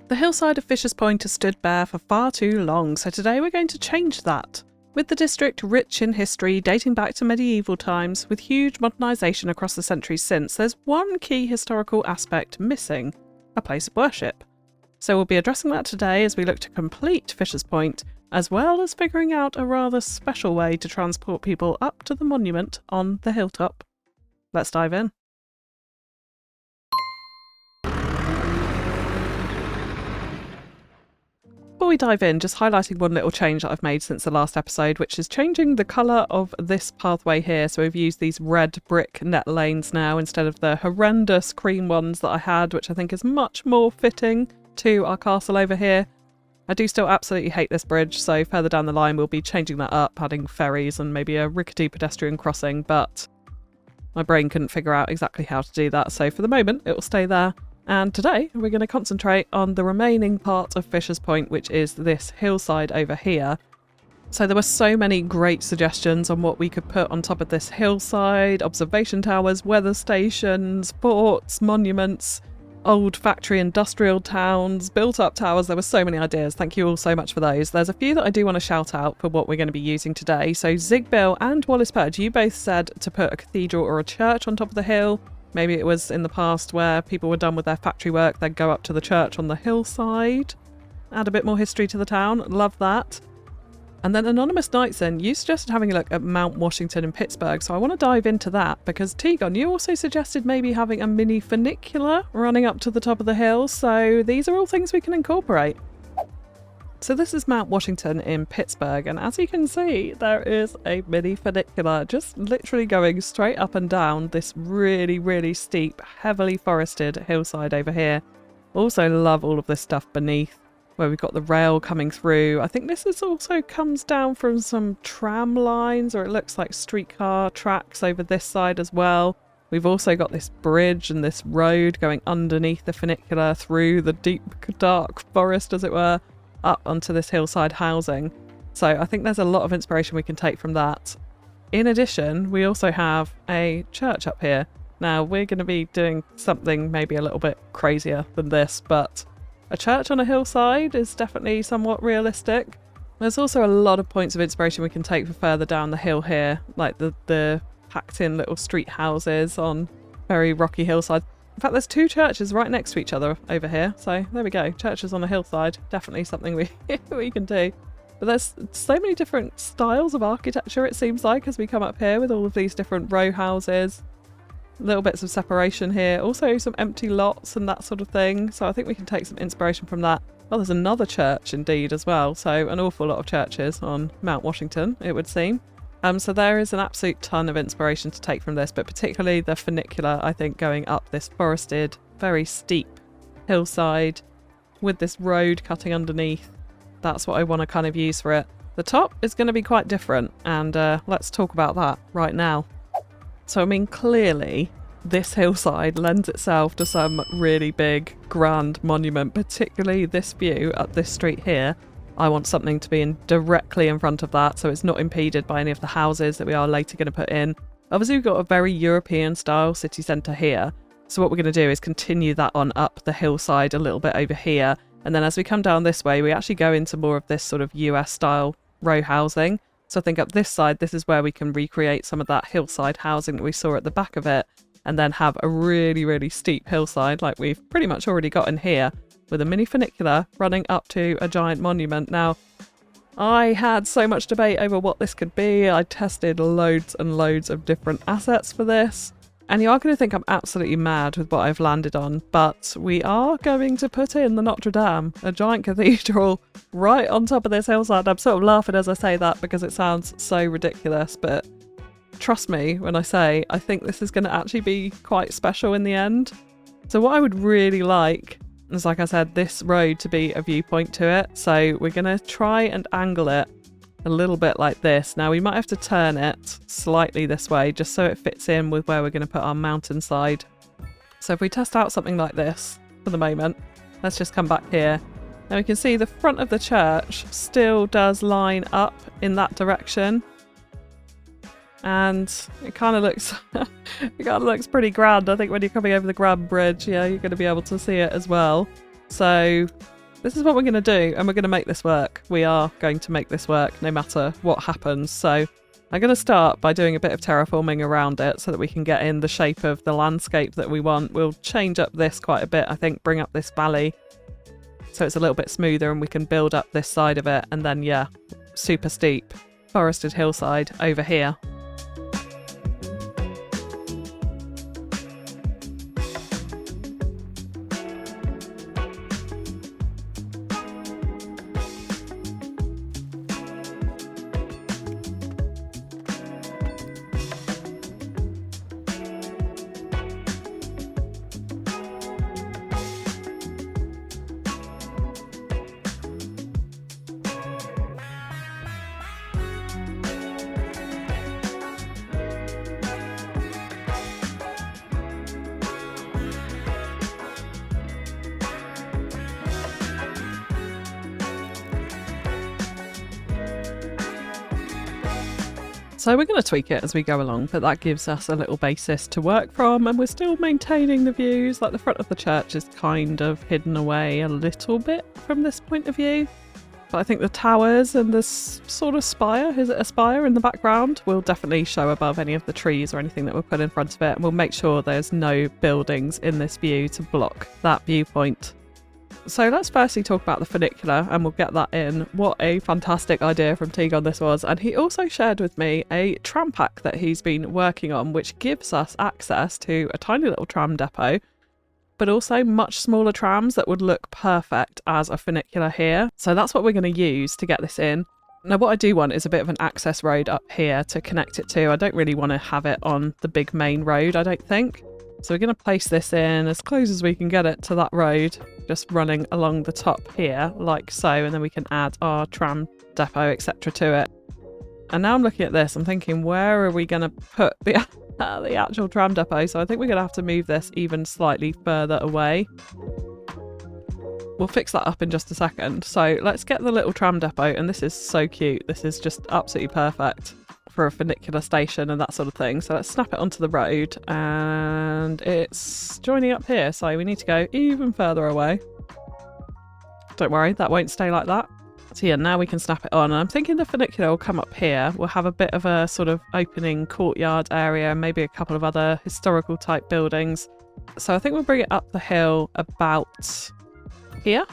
The hillside of Fisher's Point has stood bare for far too long, so today we're going to change that. With the district rich in history dating back to medieval times, with huge modernisation across the centuries since, there's one key historical aspect missing: a place of worship. So we'll be addressing that today as we look to complete Fisher's Point, as well as figuring out a rather special way to transport people up to the monument on the hilltop. Let's dive in. Before we dive in, just highlighting one little change that I've made since the last episode, which is changing the colour of this pathway here. So we've used these red brick net lanes now instead of the horrendous cream ones that I had, which I think is much more fitting to our castle over here. I do still absolutely hate this bridge, so further down the line we'll be changing that up, adding ferries and maybe a rickety pedestrian crossing, but my brain couldn't figure out exactly how to do that, so for the moment it will stay there. And today we're going to concentrate on the remaining part of Fisher's Point, which is this hillside over here. So there were so many great suggestions on what we could put on top of this hillside: observation towers, weather stations, forts, monuments, old factory industrial towns, built up towers. There were so many ideas. Thank you all so much for those. There's a few that I do want to shout out for what we're going to be using today. So Zigbill and Wallace Purge, you both said to put a cathedral or a church on top of the hill. Maybe it was in the past where people were done with their factory work, they'd go up to the church on the hillside. Add a bit more history to the town. Love that. And then Anonymous Knightson, you suggested having a look at Mount Washington in Pittsburgh, so I want to dive into that because Tigon, you also suggested maybe having a mini funicular running up to the top of the hill, so these are all things we can incorporate. So this is Mount Washington in Pittsburgh, and as you can see, there is a mini funicular just literally going straight up and down this really, really steep, heavily forested hillside over here. Also love all of this stuff beneath, where we've got the rail coming through. I think this is also comes down from some tram lines, or it looks like streetcar tracks over this side as well. We've also got this bridge and this road going underneath the funicular through the deep, dark forest, as it were, up onto this hillside housing. So I think there's a lot of inspiration we can take from that. In addition, we also have a church up here. Now we're going to be doing something maybe a little bit crazier than this, but a church on a hillside is definitely somewhat realistic. There's also a lot of points of inspiration we can take for further down the hill here, like the packed in little street houses on very rocky hillsides. In fact, there's two churches right next to each other over here, so there we go. Churches on a hillside, definitely something we can do. But there's so many different styles of architecture, it seems like, as we come up here with all of these different row houses. Little bits of separation here, also some empty lots and that sort of thing, so I think we can take some inspiration from that. Oh, there's another church indeed as well, so an awful lot of churches on Mount Washington, it would seem. So there is an absolute ton of inspiration to take from this, but particularly the funicular, I think, going up this forested, very steep hillside with this road cutting underneath. That's what I want to kind of use for it. The top is going to be quite different, and let's talk about that right now. So, I mean, clearly this hillside lends itself to some really big, grand monument, particularly this view up this street here. I want something to be directly in front of that, so it's not impeded by any of the houses that we are later going to put in. Obviously, we've got a very European style city centre here, so what we're going to do is continue that on up the hillside a little bit over here, and then as we come down this way, we actually go into more of this sort of US style row housing. So I think up this side, this is where we can recreate some of that hillside housing that we saw at the back of it, and then have a really, really steep hillside like we've pretty much already got in here, with a mini funicular running up to a giant monument. Now, I had so much debate over what this could be. I tested loads and loads of different assets for this, and you are going to think I'm absolutely mad with what I've landed on, but we are going to put in the Notre Dame, a giant cathedral, right on top of this hillside. I'm sort of laughing as I say that because it sounds so ridiculous, but trust me when I say I think this is going to actually be quite special in the end. So what I would really like is, like I said, this road to be a viewpoint to it. So we're going to try and angle it a little bit like this. Now we might have to turn it slightly this way just so it fits in with where we're going to put our mountainside. So if we test out something like this for the moment, let's just come back here. Now we can see the front of the church still does line up in that direction. And it kind of looks pretty grand. I think when you're coming over the Grand Bridge, yeah, you're going to be able to see it as well. So This is what we're going to do, and we're going to make this work. We are going to make this work no matter what happens. So I'm going to start by doing a bit of terraforming around it so that we can get in the shape of the landscape that we want. We'll change up this quite a bit, I think, bring up this valley so it's a little bit smoother and we can build up this side of it. And then, yeah, super steep forested hillside over here. So we're going to tweak it as we go along, but that gives us a little basis to work from, and we're still maintaining the views. Like the front of the church is kind of hidden away a little bit from this point of view. But I think the towers and this sort of spire, is it a spire in the background, will definitely show above any of the trees or anything that we'll put in front of it. And we'll make sure there's no buildings in this view to block that viewpoint. So let's firstly talk about the funicular, and we'll get that in. What a fantastic idea from Tigon this was. And he also shared with me a tram pack that he's been working on, which gives us access to a tiny little tram depot, but also much smaller trams that would look perfect as a funicular here. So that's what we're going to use to get this in. Now what I do want is a bit of an access road up here to connect it to. I don't really want to have it on the big main road, I don't think. So we're going to place this in as close as we can get it to that road, just running along the top here, like so, and then we can add our tram depot, etc. to it. And now I'm looking at this, I'm thinking, where are we going to put the actual tram depot? So I think we're going to have to move this even slightly further away. We'll fix that up in just a second. So let's get the little tram depot, and this is so cute. This is just absolutely perfect for a funicular station and that sort of thing. So let's snap it onto the road, and it's joining up here, so we need to go even further away. Don't worry, that won't stay like that. So yeah, now we can snap it on, and I'm thinking the funicular will come up here. We'll have a bit of a sort of opening courtyard area, maybe a couple of other historical type buildings. So I think we'll bring it up the hill about here.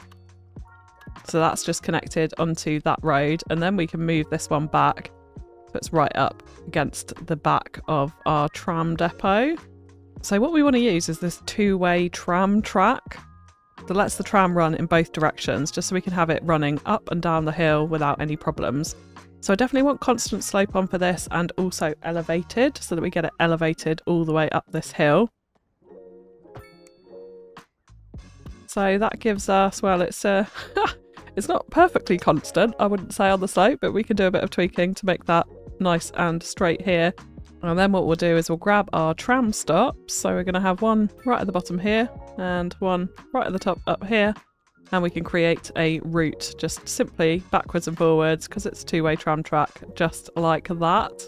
So that's just connected onto that road, and then we can move this one back. It's right up against the back of our tram depot. So what we want to use is this two-way tram track that lets the tram run in both directions, just so we can have it running up and down the hill without any problems. So I definitely want constant slope on for this, and also elevated, so that we get it elevated all the way up this hill. So that gives us, well, it's it's not perfectly constant, I wouldn't say, on the slope, but we can do a bit of tweaking to make that nice and straight here. And then what we'll do is we'll grab our tram stops. So we're going to have one right at the bottom here and one right at the top up here, and we can create a route just simply backwards and forwards because it's a two-way tram track, just like that.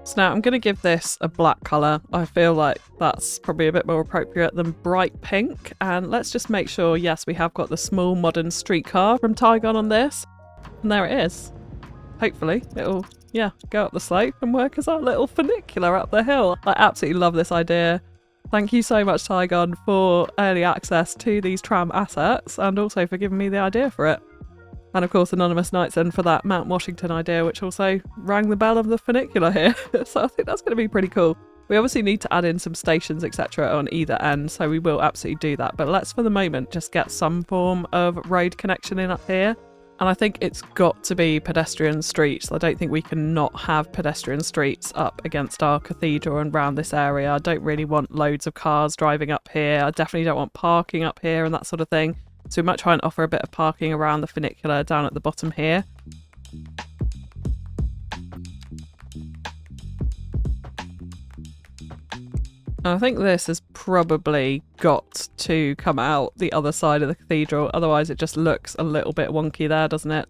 So now I'm going to give this a black colour. I feel like that's probably a bit more appropriate than bright pink. And let's just make sure, yes, we have got the small modern streetcar from Tigon on this. And there it is. Hopefully it'll, yeah, go up the slope and work as our little funicular up the hill. I absolutely love this idea. Thank you so much, Tigon, for early access to these tram assets, and also for giving me the idea for it. And of course, Anonymous Knightson for that Mount Washington idea, which also rang the bell of the funicular here. So I think that's going to be pretty cool. We obviously need to add in some stations, etc. on either end, so we will absolutely do that. But let's, for the moment, just get some form of road connection in up here. And I think it's got to be pedestrian streets. I don't think we can not have pedestrian streets up against our cathedral and around this area. I don't really want loads of cars driving up here. I definitely don't want parking up here and that sort of thing. So we might try and offer a bit of parking around the funicular down at the bottom here. I think this has probably got to come out the other side of the cathedral, otherwise it just looks a little bit wonky there, doesn't it?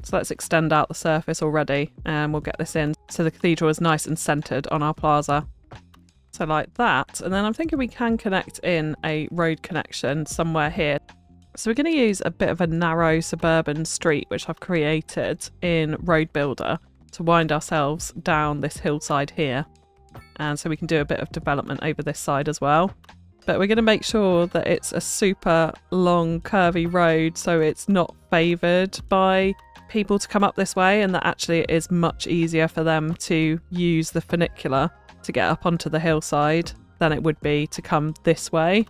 So let's extend out the surface already, and we'll get this in so the cathedral is nice and centred on our plaza. So like that, and then I'm thinking we can connect in a road connection somewhere here. So we're going to use a bit of a narrow suburban street, which I've created in Road Builder, to wind ourselves down this hillside here. And so we can do a bit of development over this side as well. But we're going to make sure that it's a super long curvy road, so it's not favoured by people to come up this way, and that actually it is much easier for them to use the funicular to get up onto the hillside than it would be to come this way.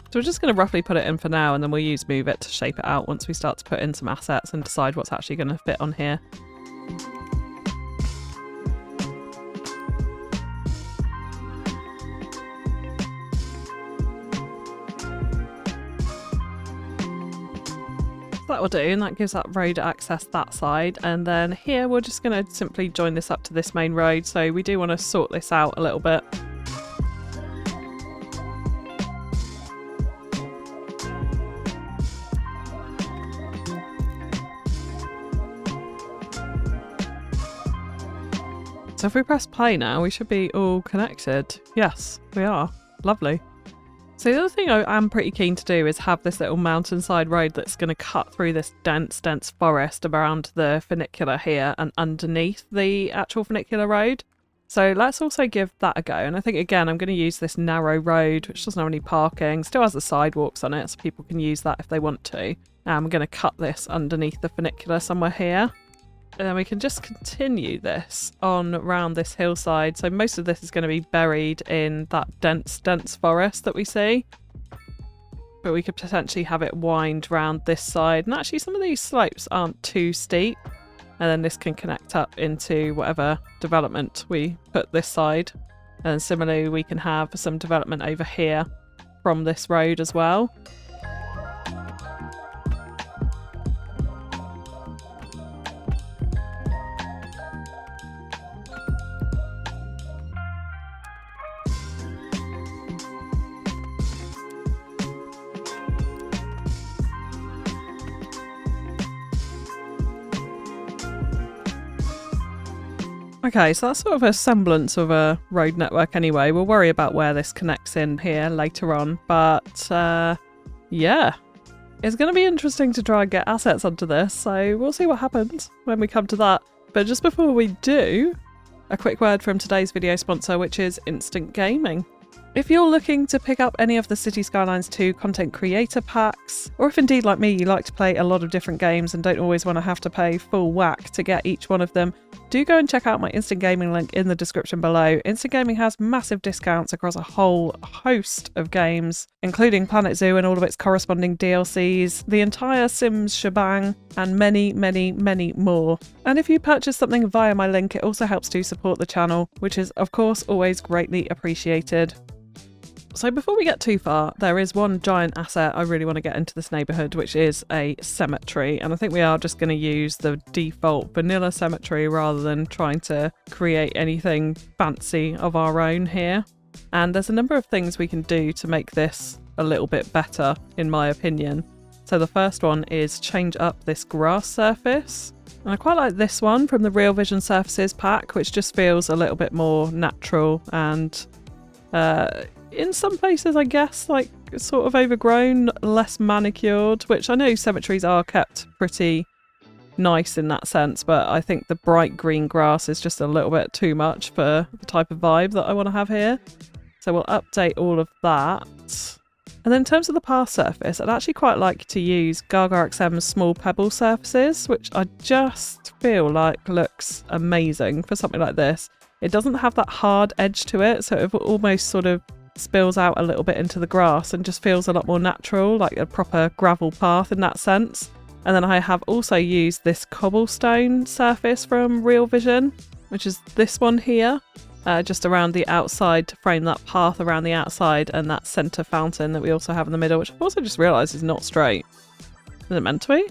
So we're just going to roughly put it in for now, and then we'll use Move It to shape it out once we start to put in some assets and decide what's actually going to fit on here. That will do, and that gives that road access that side. And then here we're just going to simply join this up to this main road, so we do want to sort this out a little bit. So if we press play now, we should be all connected. Yes, we are. Lovely. So the other thing I am pretty keen to do is have this little mountainside road that's going to cut through this dense forest around the funicular here and underneath the actual funicular road. So let's also give that a go. And I think, again, I'm going to use this narrow road, which doesn't have any parking, still has the sidewalks on it, so people can use that if they want to. And I'm going to cut this underneath the funicular somewhere here. And then we can just continue this on around this hillside. So most of this is going to be buried in that dense forest that we see. But we could potentially have it wind round this side. And actually some of these slopes aren't too steep. And then this can connect up into whatever development we put this side. And similarly, we can have some development over here from this road as well. Okay, so that's sort of a semblance of a road network anyway. We'll worry about where this connects in here later on. But yeah, it's going to be interesting to try and get assets onto this. So we'll see what happens when we come to that. But just before we do, a quick word from today's video sponsor, which is Instant Gaming. If you're looking to pick up any of the Cities Skylines II content creator packs, or if indeed like me you like to play a lot of different games and don't always want to have to pay full whack to get each one of them, do go and check out my Instant Gaming link in the description below. Instant Gaming has massive discounts across a whole host of games, including Planet Zoo and all of its corresponding DLCs, the entire Sims shebang, and many, many, many more. And if you purchase something via my link, it also helps to support the channel, which is of course always greatly appreciated. So before we get too far, there is one giant asset I really want to get into this neighbourhood, which is a cemetery. And I think we are just going to use the default vanilla cemetery rather than trying to create anything fancy of our own here. And there's a number of things we can do to make this a little bit better, in my opinion. So the first one is change up this grass surface. And I quite like this one from the Real Vision Surfaces pack, which just feels a little bit more natural and in some places, I guess, like sort of overgrown, less manicured, which I know cemeteries are kept pretty nice in that sense, but I think the bright green grass is just a little bit too much for the type of vibe that I want to have here. So we'll update all of that. And then in terms of the path surface, I'd actually quite like to use GAGAXM's small pebble surfaces, which I just feel like looks amazing for something like this. It doesn't have that hard edge to it, so it almost sort of spills out a little bit into the grass and just feels a lot more natural, like a proper gravel path in that sense. And then I have also used this cobblestone surface from Real Vision, which is this one here, just around the outside to frame that path around the outside and that centre fountain that we also have in the middle, which I've also just realised is not straight. Is it meant to be?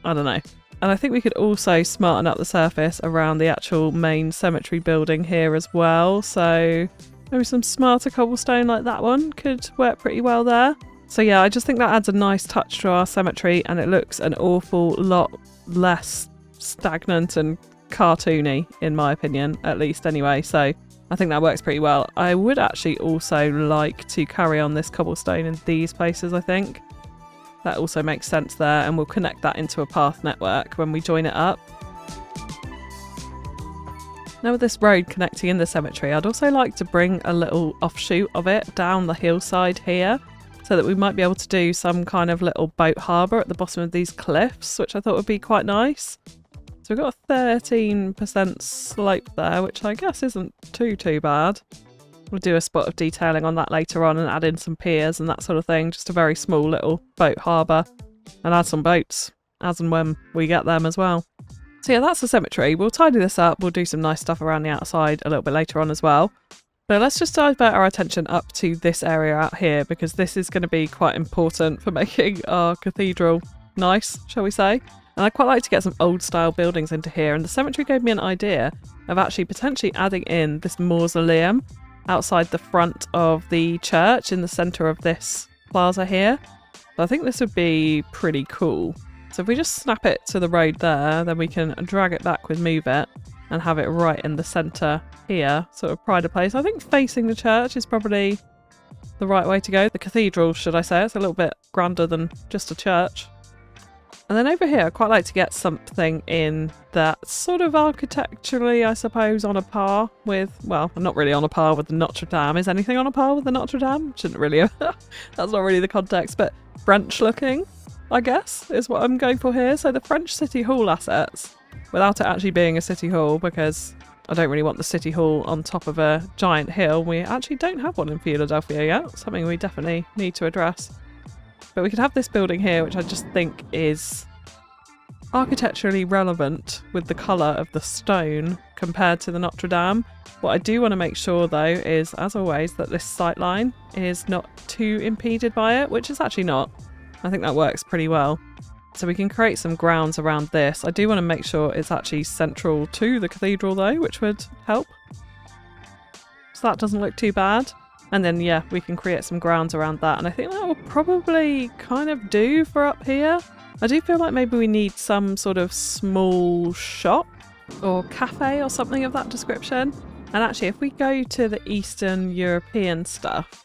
I don't know. And I think we could also smarten up the surface around the actual main cemetery building here as well. So maybe some smarter cobblestone like that one could work pretty well there. So yeah, I just think that adds a nice touch to our cemetery and it looks an awful lot less stagnant and cartoony, in my opinion, at least anyway. So I think that works pretty well. I would actually also like to carry on this cobblestone in these places, I think. that also makes sense there, and we'll connect that into a path network when we join it up. Now with this road connecting in the cemetery, I'd also like to bring a little offshoot of it down the hillside here, so that we might be able to do some kind of little boat harbour at the bottom of these cliffs, which I thought would be quite nice. So we've got a 13% slope there, which I guess isn't too bad. We'll do a spot of detailing on that later on and add in some piers and that sort of thing, just a very small little boat harbour, and add some boats as and when we get them as well. So yeah, that's the cemetery. We'll tidy this up, we'll do some nice stuff around the outside a little bit later on as well. But let's just divert our attention up to this area out here, because this is going to be quite important for making our cathedral nice, shall we say. And I'd quite like to get some old style buildings into here, and the cemetery gave me an idea of actually potentially adding in this mausoleum outside the front of the church in the centre of this plaza here. So I think this would be pretty cool. So if we just snap it to the road there, then we can drag it back with move it and have it right in the centre here, sort of pride of place. I think facing the church is probably the right way to go. The cathedral, should I say. It's a little bit grander than just a church. And then over here, I'd quite like to get something in that's sort of architecturally, I suppose, on a par with, well, not really on a par with the Notre Dame. Is anything on a par with the Notre Dame? Shouldn't really have, that's not really the context, but French looking, I guess, is what I'm going for here. So the French City Hall assets, without it actually being a City Hall, because I don't really want the City Hall on top of a giant hill. We actually don't have one in Fewladelphia yet, something we definitely need to address. But we could have this building here, which I just think is architecturally relevant with the colour of the stone compared to the Notre Dame. What I do want to make sure though is, as always, that this sightline is not too impeded by it, which is actually not. I think that works pretty well. So we can create some grounds around this. I do want to make sure it's actually central to the cathedral though, which would help. So that doesn't look too bad. And then, yeah, we can create some grounds around that. And I think that will probably kind of do for up here. I do feel like maybe we need some sort of small shop or cafe or something of that description. And actually, if we go to the Eastern European stuff,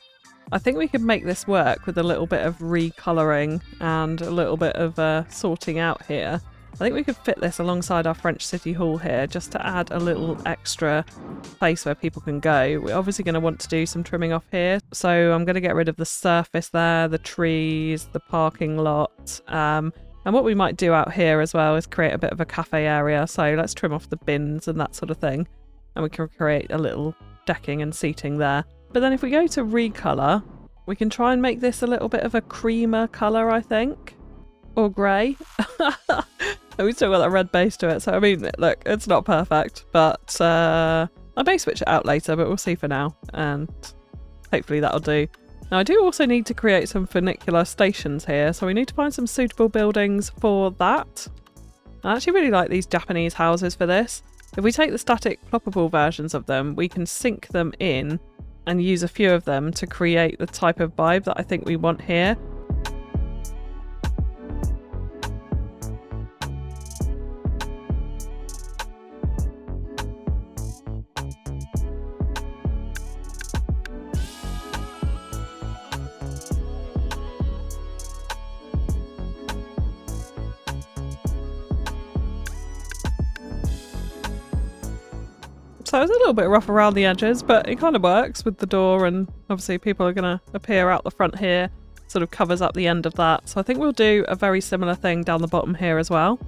I think we could make this work with a little bit of recolouring and a little bit of sorting out here. I think we could fit this alongside our French City Hall here, just to add a little extra place where people can go. We're obviously going to want to do some trimming off here. So I'm going to get rid of the surface there, the trees, the parking lot. And what we might do out here as well is create a bit of a cafe area. So let's trim off the bins and that sort of thing. And we can create a little decking and seating there. But then if we go to recolour, we can try and make this a little bit of a creamer colour, I think. Or grey. And we still got that red base to it. So, I mean, look, it's not perfect. But I may switch it out later, but we'll see for now. And hopefully that'll do. Now, I do also need to create some funicular stations here. So we need to find some suitable buildings for that. I actually really like these Japanese houses for this. If we take the static ploppable versions of them, we can sync them in and use a few of them to create the type of vibe that I think we want here. So it's a little bit rough around the edges, but it kind of works with the door, and obviously people are going to appear out the front here, sort of covers up the end of that. So I think we'll do a very similar thing down the bottom here as well.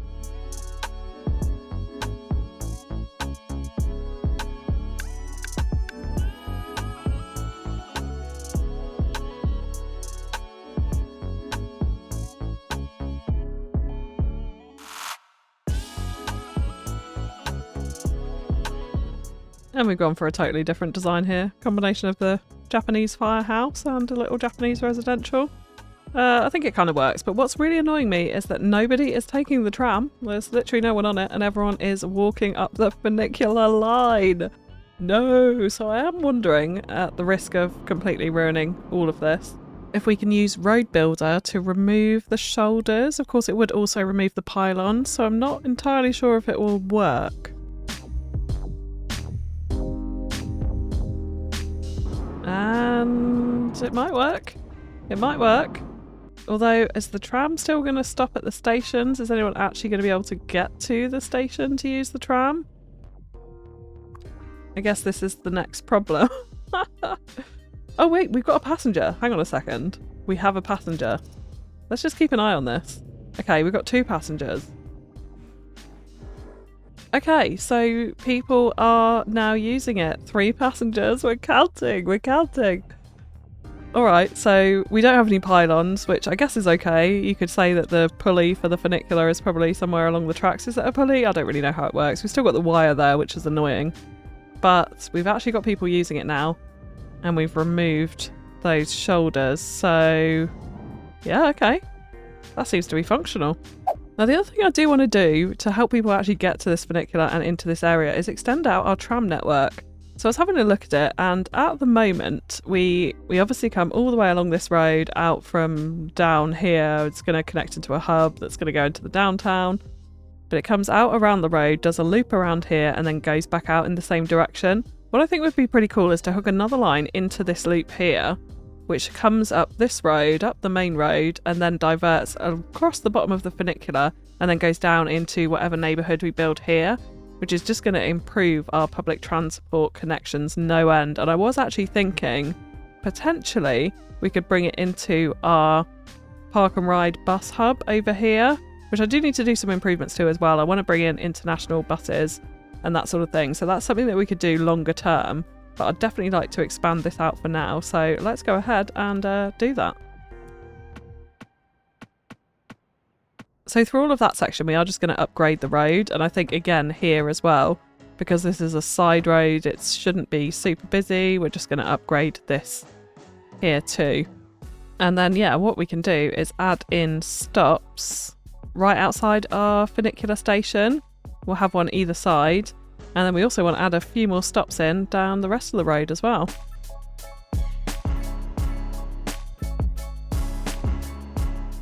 And we've gone for a totally different design here. Combination of the Japanese firehouse and a little Japanese residential. I think it kind of works, but what's really annoying me is that nobody is taking the tram. There's literally no one on it, and everyone is walking up the funicular line. No! So I am wondering, at the risk of completely ruining all of this, if we can use Road Builder to remove the shoulders. Of course, it would also remove the pylons, so I'm not entirely sure if it will work. And it might work. It might work. Although, is the tram still going to stop at the stations? Is anyone actually going to be able to get to the station to use the tram? I guess this is the next problem. Oh wait, we've got a passenger. Hang on a second. We have a passenger. Let's just keep an eye on this. Okay, we've got 2 passengers. Okay, so people are now using it. 3 passengers. We're counting. We're counting. Alright, so we don't have any pylons, which I guess is okay. You could say that the pulley for the funicular is probably somewhere along the tracks. Is it a pulley? I don't really know how it works. We've still got the wire there, which is annoying. But we've actually got people using it now. And we've removed those shoulders. So, yeah, okay. That seems to be functional. Now, the other thing I do want to do to help people actually get to this funicular and into this area is extend out our tram network. So I was having a look at it, and at the moment, we obviously come all the way along this road out from down here. It's going to connect into a hub that's going to go into the downtown. But it comes out around the road, does a loop around here, and then goes back out in the same direction. What I think would be pretty cool is to hook another line into this loop here, which comes up this road, up the main road, and then diverts across the bottom of the funicular, and then goes down into whatever neighbourhood we build here, which is just going to improve our public transport connections no end. And I was actually thinking, potentially, we could bring it into our park and ride bus hub over here, which I do need to do some improvements to as well. I want to bring in international buses and that sort of thing. So that's something that we could do longer term, but I'd definitely like to expand this out for now. So let's go ahead and do that. So through all of that section, we are just going to upgrade the road. And I think, again, here as well, because this is a side road, it shouldn't be super busy. We're just going to upgrade this here too. And then, yeah, what we can do is add in stops right outside our funicular station. We'll have one either side. And then we also want to add a few more stops in down the rest of the road as well.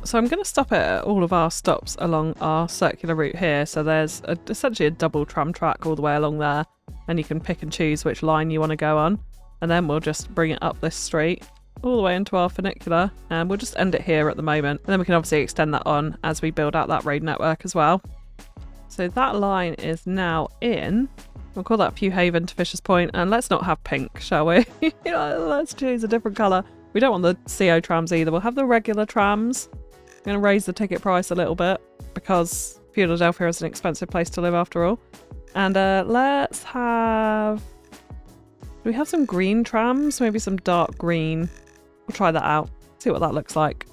So I'm going to stop at all of our stops along our circular route here. So there's essentially a double tram track all the way along there, and you can pick and choose which line you want to go on. And then we'll just bring it up this street all the way into our funicular, and we'll just end it here at the moment. And then we can obviously extend that on as we build out that road network as well. So that line is now in. We'll call that Fewhaven to Fisher's Point, and let's not have pink, shall we? Let's choose a different colour. We don't want the CO trams either. We'll have the regular trams. I'm going to raise the ticket price a little bit because Fewladelphia is an expensive place to live after all. And let's have... Do we have some green trams? Maybe some dark green. We'll try that out. See what that looks like.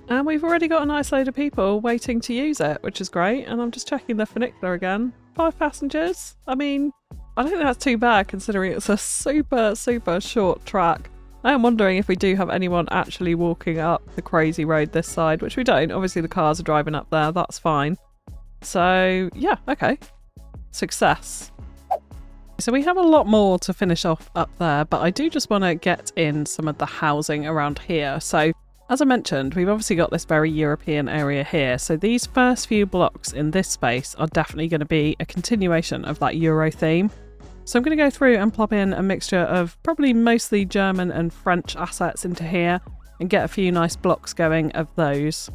And we've already got a nice load of people waiting to use it, which is great. And I'm just checking the funicular again. 5 passengers. I mean, I don't think that's too bad considering it's a super, super short track. I am wondering if we do have anyone actually walking up the crazy road this side, which we don't. Obviously, the cars are driving up there. That's fine. So, yeah, okay. Success. So we have a lot more to finish off up there, but I do just want to get in some of the housing around here. So, as I mentioned, we've obviously got this very European area here. So these first few blocks in this space are definitely going to be a continuation of that Euro theme. So I'm going to go through and plop in a mixture of probably mostly German and French assets into here and get a few nice blocks going of those.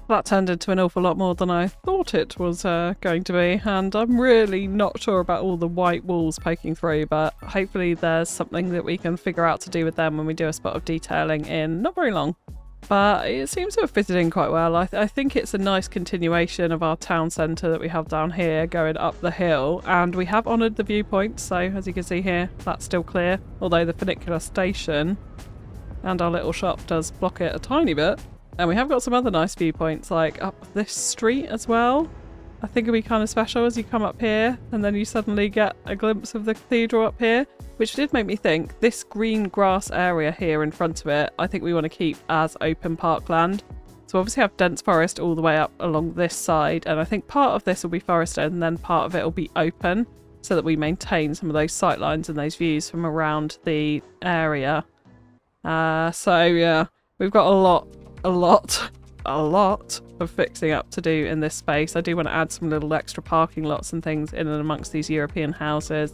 That turned into an awful lot more than I thought it was going to be, and I'm really not sure about all the white walls poking through, but hopefully there's something that we can figure out to do with them when we do a spot of detailing in not very long. But it seems to have fitted in quite well. I think it's a nice continuation of our town centre that we have down here going up the hill, and we have honoured the viewpoint, so as you can see here, that's still clear, although the funicular station and our little shop does block it a tiny bit. And we have got some other nice viewpoints, like up this street as well. I think it'll be kind of special as you come up here and then you suddenly get a glimpse of the cathedral up here, which did make me think this green grass area here in front of it, I think we want to keep as open parkland. So obviously have dense forest all the way up along this side, and I think part of this will be forested and then part of it will be open so that we maintain some of those sight lines and those views from around the area. So yeah, we've got a lot of fixing up to do in this space. I do want to add some little extra parking lots and things in and amongst these European houses.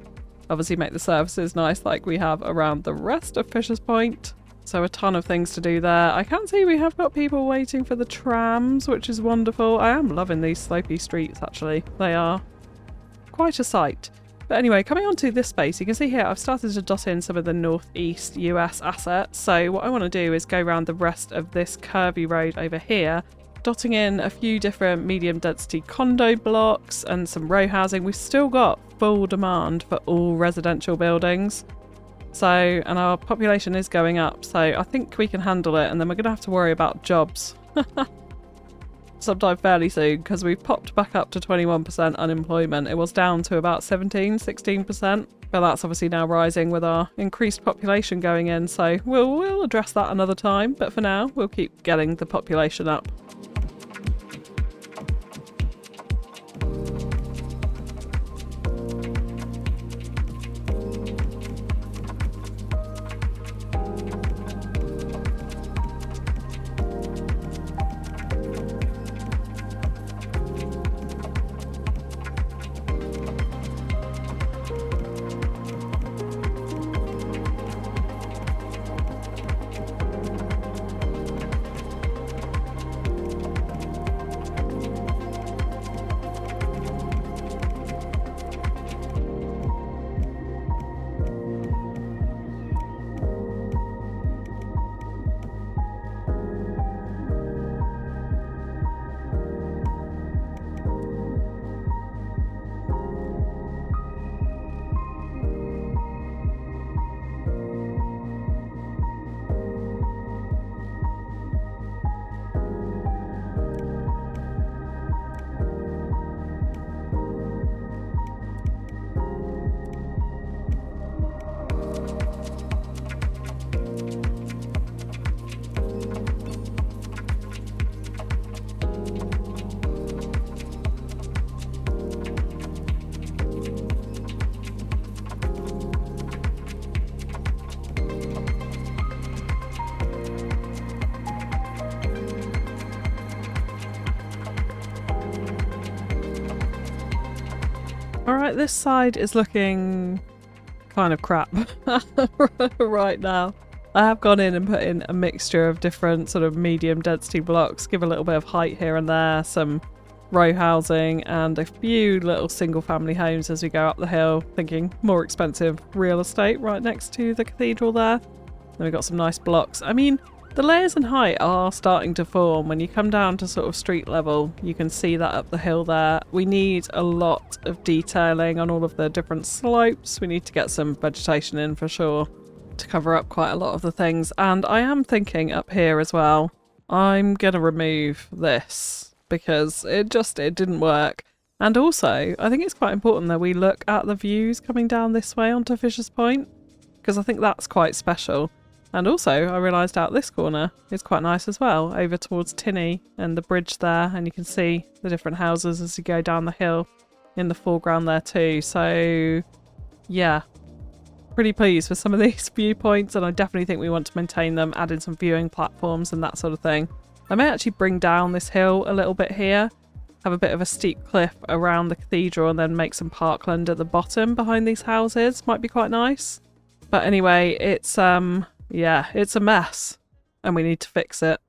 Obviously make the surfaces nice like we have around the rest of Fisher's Point. So a ton of things to do there. I can see we have got people waiting for the trams, which is wonderful. I am loving these slopey streets actually. They are quite a sight. But anyway, coming on to this space, you can see here I've started to dot in some of the northeast US assets. So what I want to do is go around the rest of this curvy road over here, dotting in a few different medium density condo blocks and some row housing. We've still got full demand for all residential buildings. So, and our population is going up, so I think we can handle it, and then we're going to have to worry about jobs sometime fairly soon, because we've popped back up to 21% unemployment. It was down to about 16%, but that's obviously now rising with our increased population going in, so we'll address that another time, but for now we'll keep getting the population up. Alright, this side is looking kind of crap right now. I have gone in and put in a mixture of different sort of medium density blocks, give a little bit of height here and there, some row housing and a few little single family homes as we go up the hill, thinking more expensive real estate right next to the cathedral there. Then we've got some nice blocks. I mean, the layers in height are starting to form. When you come down to sort of street level, you can see that up the hill there. We need a lot of detailing on all of the different slopes. We need to get some vegetation in for sure to cover up quite a lot of the things. And I am thinking up here as well, I'm gonna remove this because it didn't work. And also, I think it's quite important that we look at the views coming down this way onto Fisher's Point, because I think that's quite special. And also, I realised out this corner is quite nice as well, over towards Tinney and the bridge there, and you can see the different houses as you go down the hill in the foreground there too. So, yeah, pretty pleased with some of these viewpoints, and I definitely think we want to maintain them, add in some viewing platforms and that sort of thing. I may actually bring down this hill a little bit here, have a bit of a steep cliff around the cathedral, and then make some parkland at the bottom behind these houses. Might be quite nice. But anyway, it's yeah, it's a mess and we need to fix it.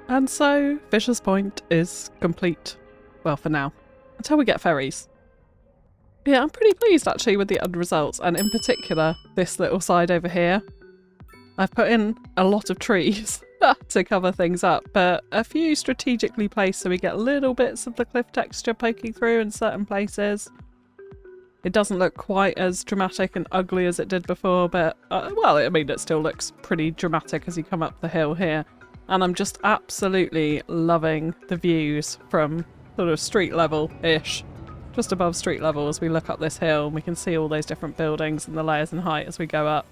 And so Fisher's Point is complete. Well, for now. Until we get ferries. Yeah, I'm pretty pleased actually with the end results, and in particular this little side over here. I've put in a lot of trees to cover things up, but a few strategically placed so we get little bits of the cliff texture poking through in certain places. It doesn't look quite as dramatic and ugly as it did before, but well, I mean, it still looks pretty dramatic as you come up the hill here. And I'm just absolutely loving the views from sort of street level-ish, just above street level as we look up this hill. We can see all those different buildings and the layers in height as we go up.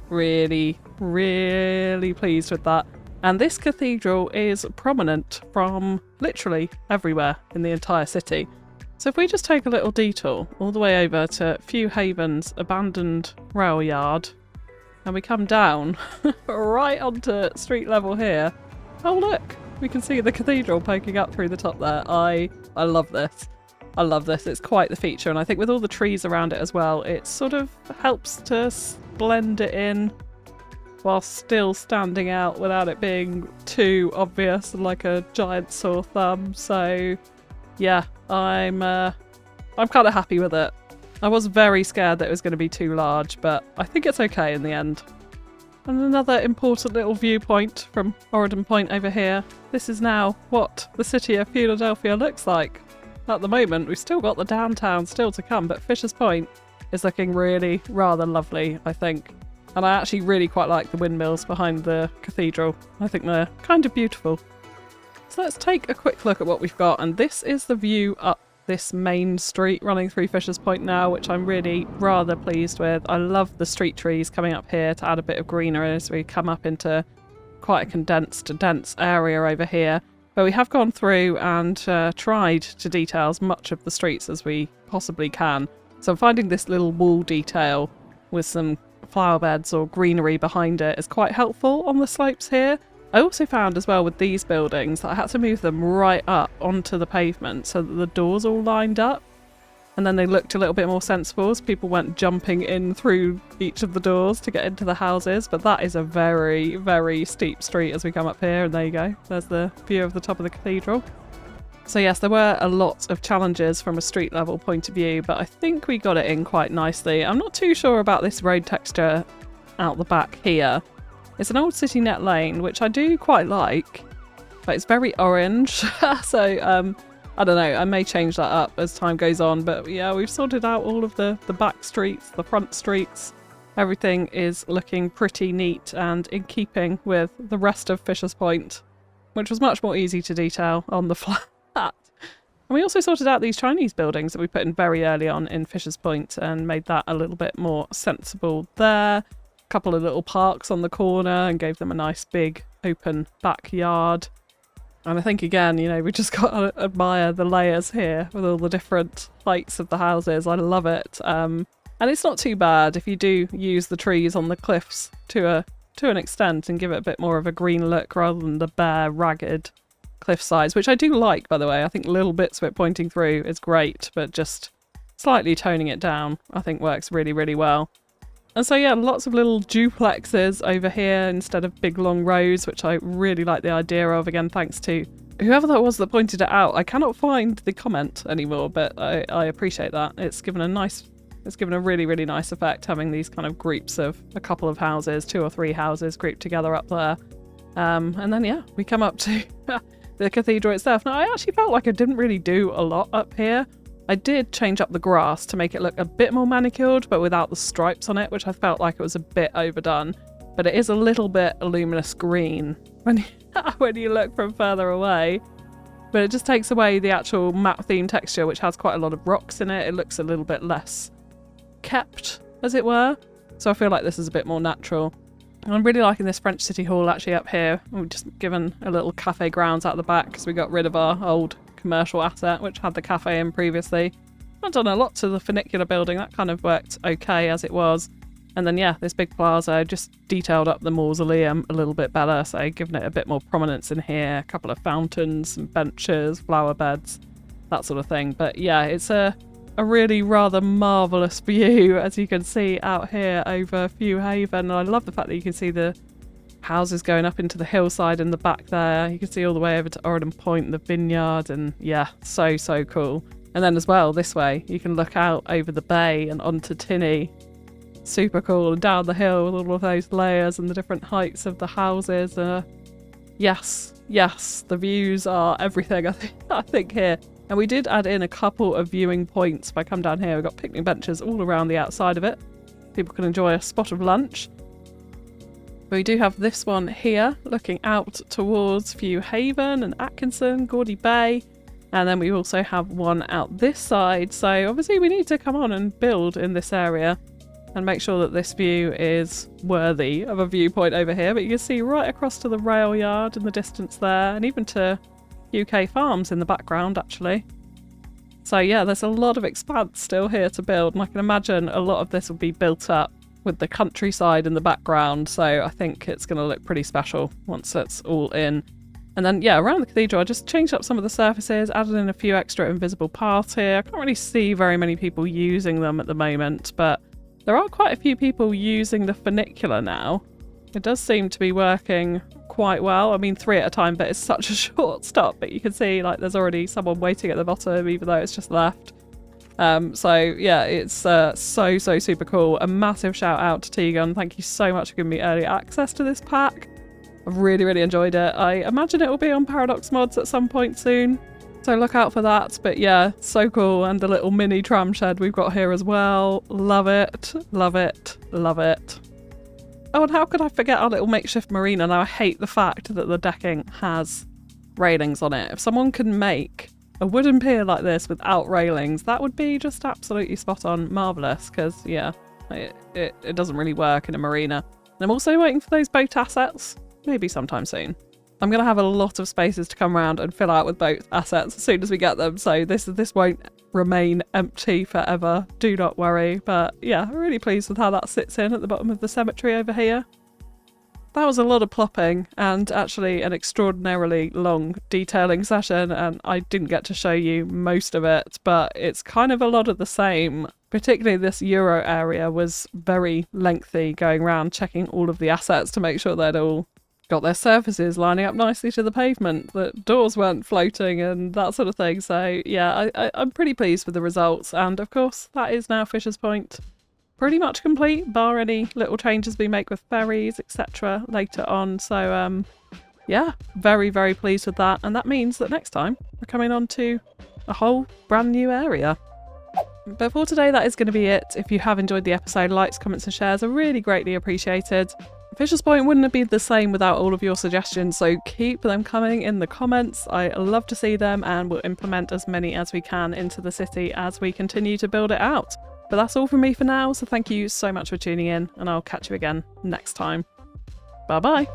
Really, really pleased with that. And this cathedral is prominent from literally everywhere in the entire city. So if we just take a little detour all the way over to Few Haven's abandoned rail yard, and we come down right onto street level here. Oh look, we can see the cathedral poking up through the top there. I love this. I love this. It's quite the feature, and I think with all the trees around it as well, it sort of helps to blend it in while still standing out without it being too obvious and like a giant sore thumb. So yeah, I'm kind of happy with it. I was very scared that it was going to be too large, but I think it's okay in the end. And another important little viewpoint from Oridan Point over here. This is now what the city of Fewladelphia looks like. At the moment, we've still got the downtown still to come, but Fisher's Point is looking really rather lovely, I think. And I actually really quite like the windmills behind the cathedral. I think they're kind of beautiful. So let's take a quick look at what we've got, and this is the view up this main street running through Fisher's Point now, which I'm really rather pleased with. I love the street trees coming up here to add a bit of greenery as we come up into quite a condensed, dense area over here. But we have gone through and tried to detail as much of the streets as we possibly can. So I'm finding this little wall detail with some flower beds or greenery behind it is quite helpful on the slopes here. I also found as well with these buildings that I had to move them right up onto the pavement so that the doors all lined up, and then they looked a little bit more sensible as people went jumping in through each of the doors to get into the houses. But that is a very, very steep street as we come up here, and there you go, there's the view of the top of the cathedral. So yes, there were a lot of challenges from a street level point of view, but I think we got it in quite nicely. I'm not too sure about this road texture out the back here. It's an old city net lane, which I do quite like, but it's very orange. So, I don't know, I may change that up as time goes on. But yeah, we've sorted out all of the back streets, the front streets. Everything is looking pretty neat and in keeping with the rest of Fisher's Point, which was much more easy to detail on the flat. And we also sorted out these Chinese buildings that we put in very early on in Fisher's Point and made that a little bit more sensible there. A couple of little parks on the corner and gave them a nice big open backyard. And I think again, you know, we just got to admire the layers here with all the different heights of the houses. I love it. And it's not too bad if you do use the trees on the cliffs to an extent and give it a bit more of a green look rather than the bare, ragged cliff sides, which I do like, by the way. I think little bits of it pointing through is great, but just slightly toning it down I think works really, really well. And so yeah, lots of little duplexes over here instead of big long rows, which I really like the idea of. Again, thanks to whoever that was that pointed it out. I cannot find the comment anymore, but I appreciate that. It's given a really, really nice effect having these kind of groups of a couple of houses, 2 or 3 houses grouped together up there. And then, yeah, we come up to the cathedral itself. Now, I actually felt like I didn't really do a lot up here. I did change up the grass to make it look a bit more manicured, but without the stripes on it, which I felt like it was a bit overdone. But it is a little bit luminous green when you look from further away. But it just takes away the actual map theme texture, which has quite a lot of rocks in it. It looks a little bit less kept, as it were. So I feel like this is a bit more natural. And I'm really liking this French City Hall actually up here. We've just given a little cafe grounds out the back because we got rid of our old commercial asset, which had the cafe in previously. I've done a lot to the Funicular building. That kind of worked okay as it was. And then, yeah, this big plaza just detailed up the mausoleum a little bit better. So giving it a bit more prominence in here. A couple of fountains, some benches, flower beds, that sort of thing. But yeah, it's a really rather marvellous view, as you can see out here over Fewhaven. And I love the fact that you can see the houses going up into the hillside in the back there. You can see all the way over to Oregon Point and the vineyard, and yeah, so cool. And then as well, this way, you can look out over the bay and onto Tinney. Super cool. And down the hill with all of those layers and the different heights of the houses. Yes, the views are everything, I think here. And we did add in a couple of viewing points. If I come down here, we've got picnic benches all around the outside of it. People can enjoy a spot of lunch. But we do have this one here, looking out towards Fewhaven and Atkinson, Gaudy Bay. And then we also have one out this side. So obviously we need to come on and build in this area and make sure that this view is worthy of a viewpoint over here. But you can see right across to the rail yard in the distance there, and even to UK Farms in the background actually. So yeah, there's a lot of expanse still here to build, and I can imagine a lot of this will be built up with the countryside in the background, so I think it's going to look pretty special once it's all in. And then yeah, around the cathedral I just changed up some of the surfaces, added in a few extra invisible paths here. I can't really see very many people using them at the moment, but there are quite a few people using the funicular now. It does seem to be working quite well. I mean, 3 at a time, but it's such a short stop. But you can see like there's already someone waiting at the bottom, even though it's just left. So yeah, it's so super cool. A massive shout out to Tigon. Thank you so much for giving me early access to this pack. I've really enjoyed it. I imagine it will be on Paradox Mods at some point soon, so look out for that. But yeah, so cool. And the little mini tram shed we've got here as well. Love it. Oh, and how could I forget our little makeshift marina? Now, I hate the fact that the decking has railings on it. If someone can make a wooden pier like this without railings, that would be just absolutely spot on marvellous, because, yeah, it doesn't really work in a marina. And I'm also waiting for those boat assets, maybe sometime soon. I'm going to have a lot of spaces to come around and fill out with boat assets as soon as we get them, so this won't remain empty forever, do not worry. But yeah, I'm really pleased with how that sits in at the bottom of the cemetery over here. That was a lot of plopping and actually an extraordinarily long detailing session, and I didn't get to show you most of it, but it's kind of a lot of the same. Particularly this Euro area was very lengthy, going around checking all of the assets to make sure they'd all got their surfaces lining up nicely to the pavement, that doors weren't floating and that sort of thing. So yeah, I'm pretty pleased with the results, and of course that is now Fisher's Point pretty much complete, bar any little changes we make with ferries, etc. later on. So yeah, very pleased with that, and that means that next time we're coming on to a whole brand new area. But for today, that is going to be it. If you have enjoyed the episode, likes, comments and shares are really greatly appreciated. Officials Point wouldn't have been the same without all of your suggestions, so keep them coming in the comments. I love to see them and we'll implement as many as we can into the city as we continue to build it out. But that's all from me for now, so thank you so much for tuning in, and I'll catch you again next time. Bye bye!